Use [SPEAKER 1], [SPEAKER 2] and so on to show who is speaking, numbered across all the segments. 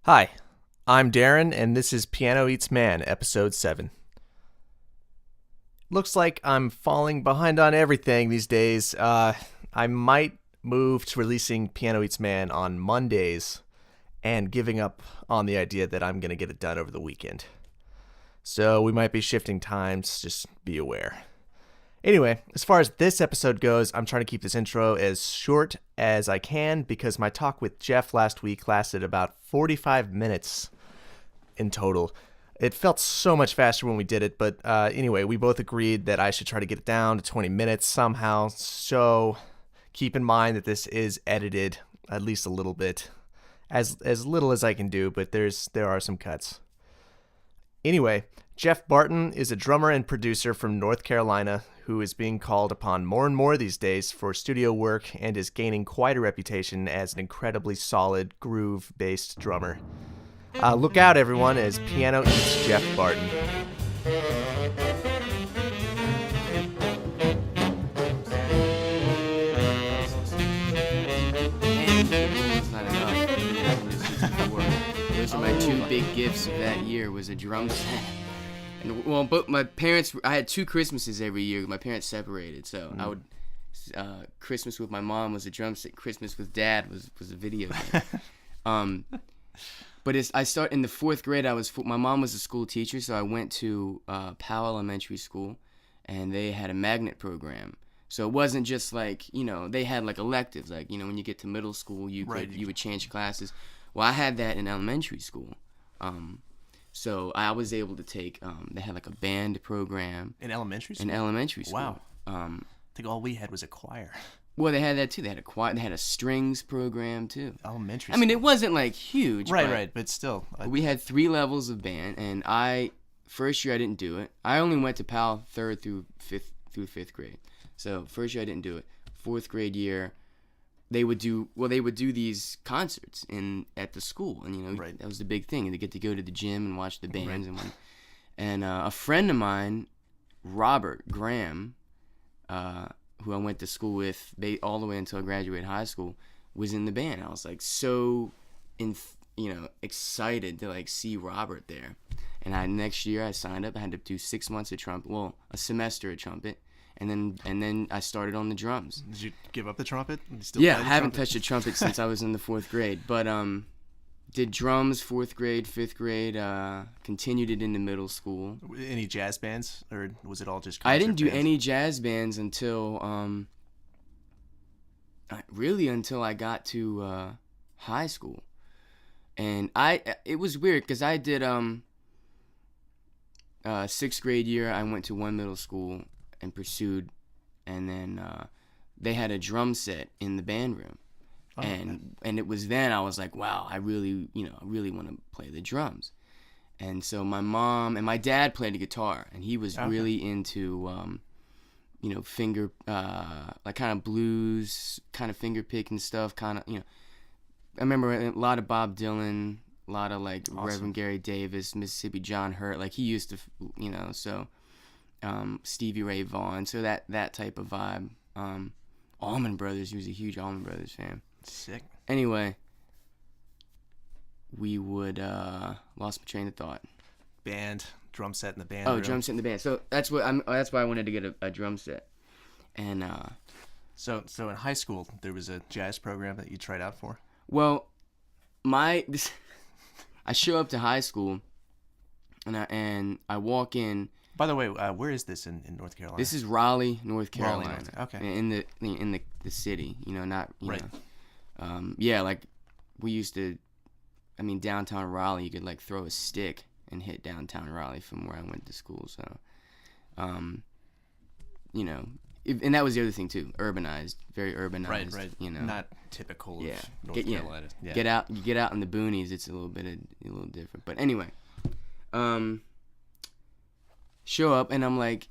[SPEAKER 1] Hi, I'm Darren, and this is Piano Eats Man, Episode 7. Looks like I'm falling behind on everything these days. I might move to releasing Piano Eats Man on Mondays and giving up on the idea that I'm going to get it done over the weekend. So we might be shifting times, just be aware. Anyway, as far as this episode goes, I'm trying to keep this intro as short as I can because my talk with Jeff last week lasted about 45 minutes in total. It felt so much faster when we did it, but anyway, we both agreed that I should try to get it down to 20 minutes somehow. So keep in mind that this is edited at least a little bit, as little as I can do, but there are some cuts. Anyway, Jeff Barton is a drummer and producer from North Carolina who is being called upon more and more these days for studio work and is gaining quite a reputation as an incredibly solid groove-based drummer. Look out, everyone, as Piano Eats Jeff Barton.
[SPEAKER 2] It's not enough. Those are my two big gifts of that year was a drum set. And well, but my parents, I had two Christmases every year. My parents separated, so I would Christmas with my mom was a drum set. Christmas with dad was a video game. But I start in the fourth grade. My mom was a school teacher, so I went to Powell Elementary School, and they had a magnet program. So it wasn't just like, they had like electives, like, when you get to middle school, you would change classes. Well, I had that in elementary school. So I was able to take, they had like a band program.
[SPEAKER 1] In elementary school?
[SPEAKER 2] In elementary school.
[SPEAKER 1] Wow. I think all we had was a choir.
[SPEAKER 2] Well, they had that too. They had a choir. They had a strings program too.
[SPEAKER 1] Elementary
[SPEAKER 2] school. I mean, it wasn't like huge.
[SPEAKER 1] Right, but still.
[SPEAKER 2] We had 3 levels of band, and first year I didn't do it. I only went to Powell 3rd through 5th grade. So first year I didn't do it. 4th grade year, they would do these concerts at the school, and that was the big thing. And they get to go to the gym and watch the bands and a friend of mine, Robert Graham, who I went to school with, all the way until I graduated high school, was in the band. I was like so excited to like see Robert there. And next year I signed up. I had to do 6 months of trumpet, a semester of trumpet. And then I started on the drums.
[SPEAKER 1] Did you give up the trumpet?
[SPEAKER 2] I haven't touched a trumpet since I was in the 4th grade. But did drums 4th grade, 5th grade. Continued it into middle school.
[SPEAKER 1] Any jazz bands, or was it all just
[SPEAKER 2] concert
[SPEAKER 1] I
[SPEAKER 2] didn't do
[SPEAKER 1] bands?
[SPEAKER 2] Any jazz bands until until I got to high school. And it was weird because I did 6th grade year. I went to one middle school and pursued, and then they had a drum set in the band room, and it was then I was like, wow, I really want to play the drums. And so my mom and my dad played the guitar, and he was really into finger like kind of blues, kind of finger picking stuff, kind of I remember a lot of Bob Dylan, a lot of like Reverend Gary Davis, Mississippi John Hurt, like he used to so. Stevie Ray Vaughan, so that type of vibe. Allman Brothers, he was a huge Allman Brothers fan.
[SPEAKER 1] Sick.
[SPEAKER 2] Anyway, we would lost my train of thought.
[SPEAKER 1] Band, drum set in the band room.
[SPEAKER 2] Drum set in the band. So that's why I wanted to get a drum set. And
[SPEAKER 1] so in high school there was a jazz program that you tried out for?
[SPEAKER 2] Well, I show up to high school and I walk in.
[SPEAKER 1] By the way, where is this in North Carolina?
[SPEAKER 2] This is Raleigh, North Carolina.
[SPEAKER 1] Okay.
[SPEAKER 2] In the city, not
[SPEAKER 1] right.
[SPEAKER 2] Like we used to. I mean, downtown Raleigh, you could like throw a stick and hit downtown Raleigh from where I went to school. So, and that was the other thing too. Urbanized, very urbanized.
[SPEAKER 1] Right. Not typical of North Carolina.
[SPEAKER 2] Yeah. You get out in the boonies, it's a little different. But anyway, show up and I'm like,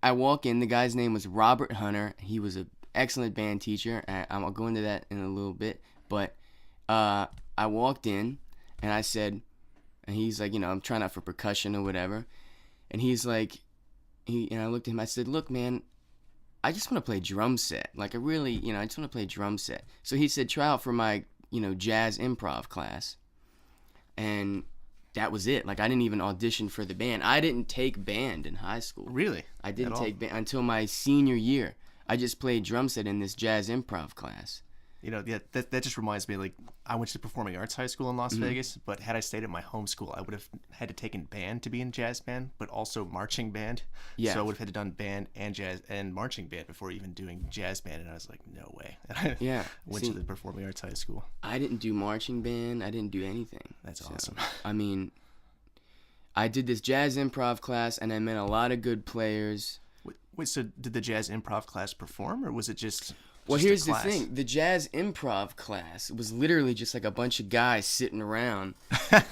[SPEAKER 2] I walk in. The guy's name was Robert Hunter. He was an excellent band teacher. I'll go into that in a little bit. But I walked in and I said, and he's like, I'm trying out for percussion or whatever. And he's like, and I looked at him. I said, look, man, I just want to play drum set. Like I really, I just want to play drum set. So he said, try out for my, jazz improv class. and that was it. Like, I didn't even audition for the band. I didn't take band in high school.
[SPEAKER 1] Really?
[SPEAKER 2] I didn't take band until my senior year. I just played drum set in this jazz improv class.
[SPEAKER 1] You know, yeah, that just reminds me, like, I went to Performing Arts High School in Las Vegas, but had I stayed at my home school, I would have had to taken band to be in jazz band, but also marching band.
[SPEAKER 2] Yeah.
[SPEAKER 1] So I would have had to done band and jazz and marching band before even doing jazz band, and I was like, no way. And I
[SPEAKER 2] Yeah.
[SPEAKER 1] went to the Performing Arts High School.
[SPEAKER 2] I didn't do marching band. I didn't do anything.
[SPEAKER 1] That's awesome.
[SPEAKER 2] I mean, I did this jazz improv class, and I met a lot of good players.
[SPEAKER 1] Wait, so did the jazz improv class perform, or was it just...
[SPEAKER 2] Well,
[SPEAKER 1] just a
[SPEAKER 2] here's the
[SPEAKER 1] class?
[SPEAKER 2] thing. The jazz improv class was literally just like a bunch of guys sitting around.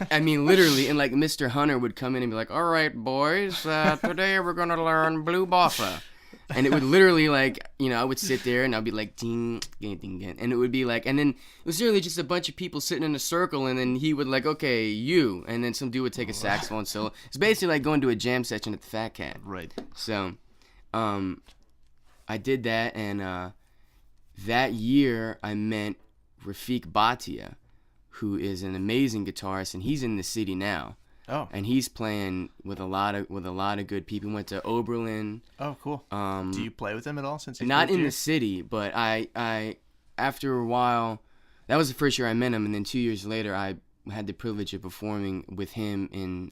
[SPEAKER 2] I mean, literally. And like Mr. Hunter would come in and be like, all right, boys, today we're going to learn Blue Bossa. And it would literally like, you know, I would sit there and I'd be like, ding, ding, ding, ding. And it would be like, and then it was literally just a bunch of people sitting in a circle. And then he would like, okay, you. And then some dude would take a saxophone solo. It's basically like going to a jam session at the Fat Cat.
[SPEAKER 1] Right.
[SPEAKER 2] So, I did that, and that year I met Rafik Bhatia, who is an amazing guitarist, and he's in the city now.
[SPEAKER 1] Oh.
[SPEAKER 2] And he's playing with a lot of good people. He went to Oberlin.
[SPEAKER 1] Oh, cool. Do you play with them at all since he's
[SPEAKER 2] Not
[SPEAKER 1] moved
[SPEAKER 2] in
[SPEAKER 1] here?
[SPEAKER 2] the city, but I after a while, that was the first year I met him, and then 2 years later I had the privilege of performing with him in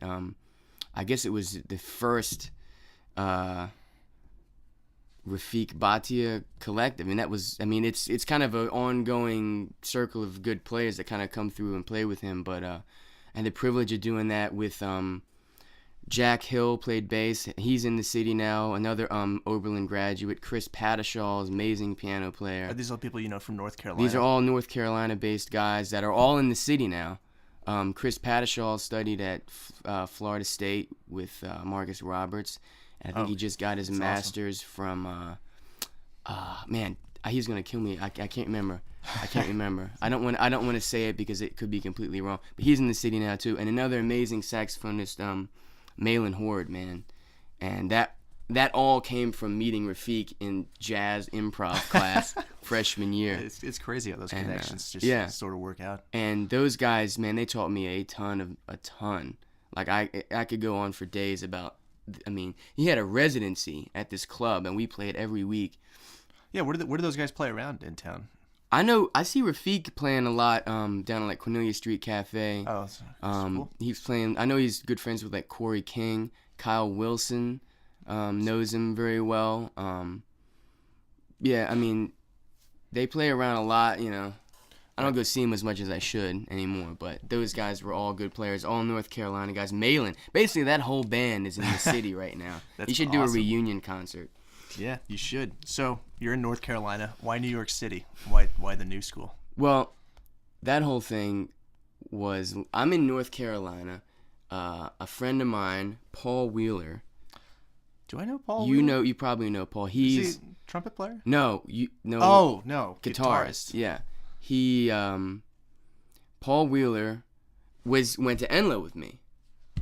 [SPEAKER 2] I guess it was the first Rafik Bhatia collective, and that was, I mean, it's kind of an ongoing circle of good players that kind of come through and play with him, but I had the privilege of doing that with Jack Hill played bass. He's in the city now. Another Oberlin graduate, Chris Patashall, is amazing piano player.
[SPEAKER 1] Are these all people you know from North Carolina?
[SPEAKER 2] These are all North Carolina based guys that are all in the city now. Chris Patashall studied at Florida State with Marcus Roberts. I think he just got his master's from, man, he's gonna kill me. I can't remember. I don't want to say it because it could be completely wrong. But he's in the city now too. And another amazing saxophonist, Malin Horde, man. And that all came from meeting Rafik in jazz improv class freshman year.
[SPEAKER 1] It's crazy how those connections sort of work out.
[SPEAKER 2] And those guys, man, they taught me a ton. Like I could go on for days about. I mean, he had a residency at this club, and we played every week.
[SPEAKER 1] Yeah, where do those guys play around in town?
[SPEAKER 2] I see Rafik playing a lot down at like Cornelia Street Cafe.
[SPEAKER 1] Oh, that's cool.
[SPEAKER 2] He's playing. I know he's good friends with like Corey King, Kyle Wilson, knows him very well. Yeah, I mean, they play around a lot. You know, I don't go see him as much as I should anymore, but those guys were all good players, all North Carolina guys. Malin, basically that whole band is in the city right now. You should do a reunion concert.
[SPEAKER 1] Yeah, you should. So you're in North Carolina. Why New York City? Why the new school?
[SPEAKER 2] Well, that whole thing was, I'm in North Carolina. A friend of mine, Paul Wheeler.
[SPEAKER 1] Do I know Paul?
[SPEAKER 2] You probably know Paul. He's
[SPEAKER 1] is he a trumpet player?
[SPEAKER 2] No.
[SPEAKER 1] Oh no,
[SPEAKER 2] guitarist. Yeah. He Paul Wheeler went to Enloe with me.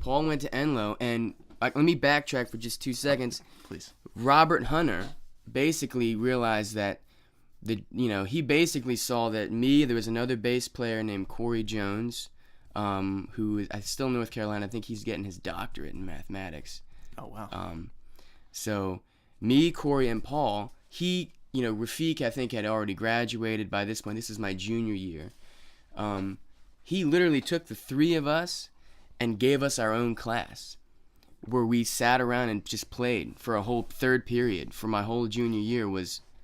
[SPEAKER 2] Paul went to Enloe, and let me backtrack for just 2 seconds.
[SPEAKER 1] Please.
[SPEAKER 2] Robert Hunter basically realized that he basically saw that there was another bass player named Corey Jones, who is still in North Carolina. I think he's getting his doctorate in mathematics.
[SPEAKER 1] Oh wow.
[SPEAKER 2] So me, Corey, and Paul, Rafik, I think, had already graduated by this point. This is my junior year. He literally took the three of us and gave us our own class where we sat around and just played for a whole third period for my whole junior year.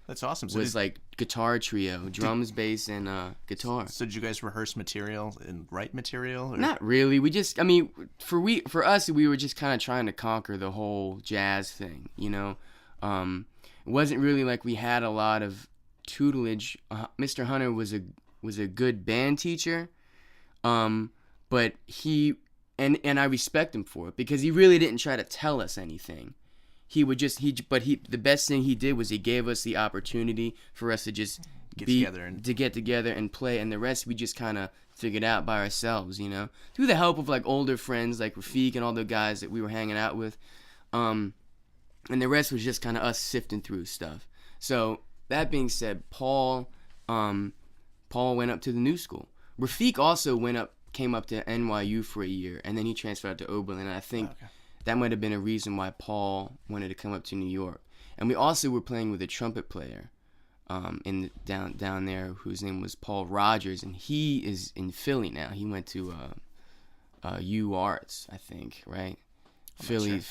[SPEAKER 1] That's awesome.
[SPEAKER 2] So like guitar trio, drums, bass, and guitar.
[SPEAKER 1] So did you guys rehearse material and write material? Or?
[SPEAKER 2] Not really. We just, for us, we were just kind of trying to conquer the whole jazz thing, you know? It wasn't really like we had a lot of tutelage. Mr. Hunter was a good band teacher, but he and I respect him for it because he really didn't try to tell us anything. The best thing he did was he gave us the opportunity for us to just get together and play, and the rest we just kind of figured out by ourselves, you know, through the help of like older friends like Rafik and all the guys that we were hanging out with. And the rest was just kind of us sifting through stuff. So that being said, Paul went up to the new school. Rafik also went up came up to NYU for a year, and then he transferred out to Oberlin. And I think that might have been a reason why Paul wanted to come up to New York. And we also were playing with a trumpet player down there whose name was Paul Rogers, and he is in Philly now. He went to U Arts, I think, right? Philly.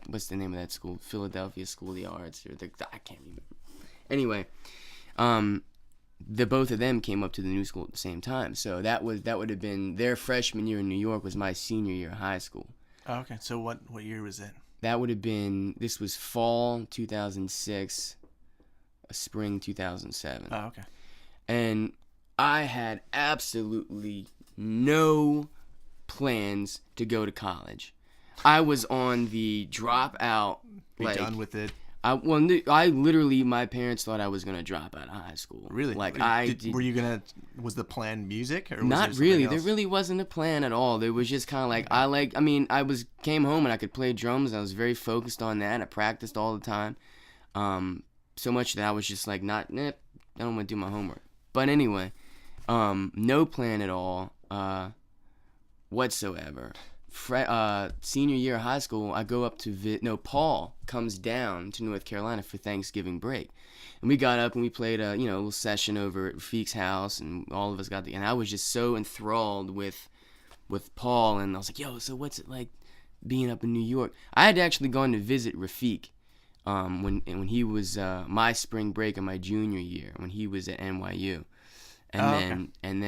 [SPEAKER 2] What's the name of that school? Philadelphia School of the Arts, I can't remember. Anyway, the both of them came up to the new school at the same time. So that would have been their freshman year in New York was my senior year of high school.
[SPEAKER 3] Oh, okay. So what year was it?
[SPEAKER 2] That would have been, this was fall 2006, spring 2007.
[SPEAKER 3] Oh, okay.
[SPEAKER 2] And I had absolutely no plans to go to college. I was on the dropout.
[SPEAKER 3] Be done with it.
[SPEAKER 2] I literally, my parents thought I was gonna drop out of high school.
[SPEAKER 3] Really? Were you gonna? Was the plan music or was
[SPEAKER 2] not
[SPEAKER 3] there
[SPEAKER 2] really?
[SPEAKER 3] else?
[SPEAKER 2] There really wasn't a plan at all. There was just kind of like came home and I could play drums. I was very focused on that. I practiced all the time, so much that I was just like, I don't want to do my homework. But anyway, no plan at all, whatsoever. Senior year of high school, I go up to Paul comes down to North Carolina for Thanksgiving break, and we got up and we played a little session over at Rafiq's house, and all of us got and I was just so enthralled with Paul, and I was like, yo, so what's it like being up in New York? I had actually gone to visit Rafiq when he was my spring break of my junior year when he was at NYU, and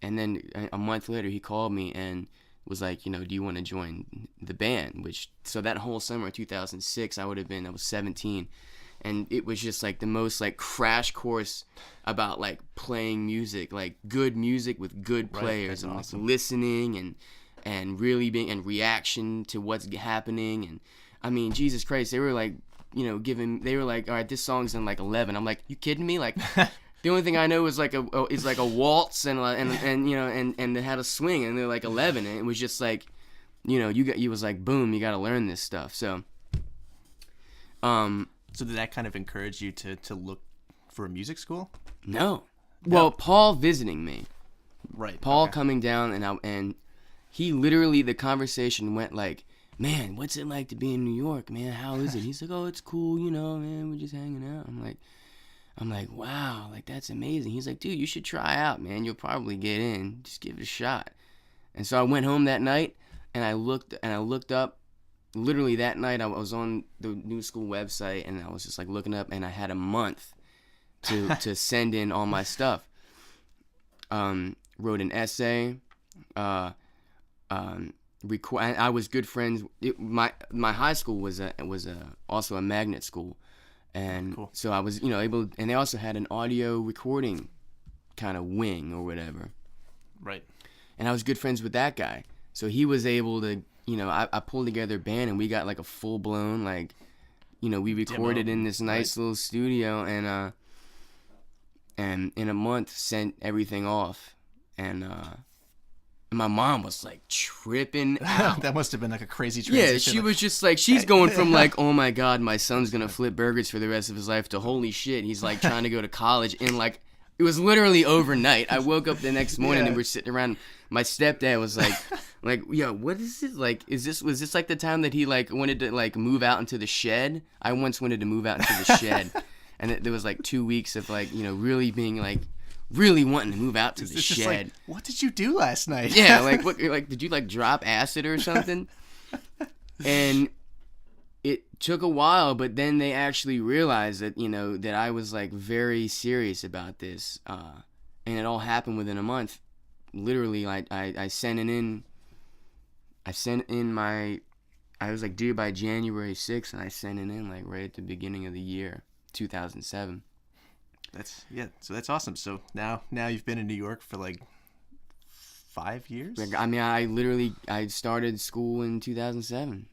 [SPEAKER 2] then a month later he called me and was like, do you want to join the band? So that whole summer of 2006, I was 17, and it was just like the most like crash course about like playing music, like good music with good players, and awesome. Like listening and really being and reaction to what's happening. And I mean, Jesus Christ, they were like, they were like, all right, this song's in like 11. I'm like, you kidding me? Like. The only thing I know is like a waltz and it had a swing, and they're like 11, and it was just like, you was like, boom, you got to learn this stuff. So
[SPEAKER 3] did that kind of encourage you to look for a music school?
[SPEAKER 2] No. Well, Paul visiting me.
[SPEAKER 3] Right.
[SPEAKER 2] Paul coming down, and he literally, the conversation went like, man, what's it like to be in New York, man? How is it? He's like, oh, it's cool, man, we're just hanging out. I'm like, wow, like that's amazing. He's like, dude, you should try out, man. You'll probably get in. Just give it a shot. And so I went home that night, and I looked up. Literally that night, I was on the new school website, and I was just like looking up, and I had a month to send in all my stuff. Wrote an essay. I was good friends. My high school was also a magnet school. And cool. So I was, able, and they also had an audio recording kind of wing or whatever.
[SPEAKER 3] Right.
[SPEAKER 2] And I was good friends with that guy. So he was able to, I pulled together a band, and we got like a full blown, like, we recorded in this nice little studio, and in a month sent everything off. And my mom was like tripping out.
[SPEAKER 3] That must have been like a crazy transition.
[SPEAKER 2] Yeah, she was just like, she's going from like, oh my God, my son's going to flip burgers for the rest of his life, to holy shit, he's like trying to go to college. And like, it was literally overnight. I woke up the next morning and we're sitting around. My stepdad was like, yo, what is it? Like, was this like the time that he like wanted to like move out into the shed? I once wanted to move out into the shed. And there was like 2 weeks of like, really being like, really wanting to move out to the shed.
[SPEAKER 3] Like, what did you do last night?
[SPEAKER 2] Yeah, like what? Like, did you like drop acid or something? And it took a while, but then they actually realized that that I was like very serious about this, and it all happened within a month. Literally, I sent in my, I was like due by January 6th, and I sent it in like right at the beginning of the year, 2007.
[SPEAKER 3] So that's awesome. So now you've been in New York for like 5 years?
[SPEAKER 2] Like, I mean, I started school in 2007.